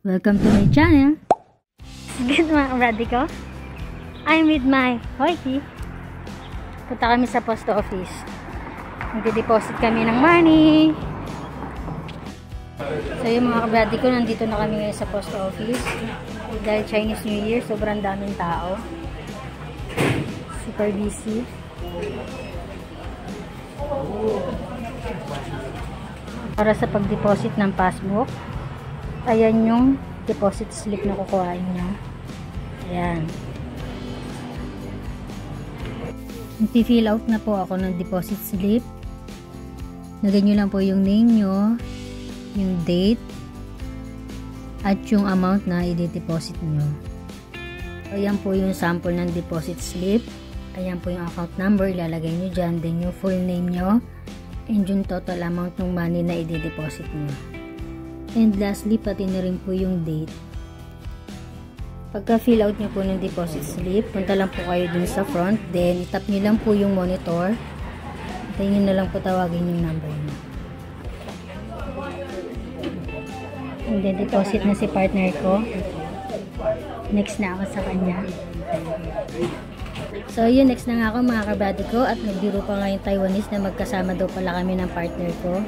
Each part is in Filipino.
Welcome to my channel. Good mga kabrady ko. I'm with my Hoyki. Punta kami sa post office. Magde-deposit kami ng money. So yung mga kabrady ko, nandito na kami ngayon sa post office. Dahil Chinese New Year, sobrang daming tao. Super busy. Para sa pag-deposit ng passbook, ayan yung deposit slip na kukuhain nyo. Ayan. Mag-fill out na po ako ng deposit slip. Lagyan nyo lang po yung name nyo, yung date, at yung amount na i-deposit nyo. Ayan po yung sample ng deposit slip. Ayan po yung account number, ilalagay nyo dyan. Then yung full name nyo, and yung total amount ng money na i-deposit nyo. And lastly, pati na rin po yung date. Pagka fill out nyo po ng deposit slip, punta lang po kayo dun sa front. Then, itap nyo lang po yung monitor. Then, yun na lang po tawagin yung number nyo. And then, deposit na si partner ko. Next na ako sa kanya. So, yun, next na nga ako mga kabady ko. At nagbiro pa nga yung Taiwanese na magkasama daw pala kami ng partner ko.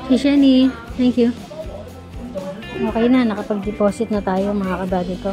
Hey, Shani. Thank you. Okay na, nakapag-deposit na tayo mga kabady ko.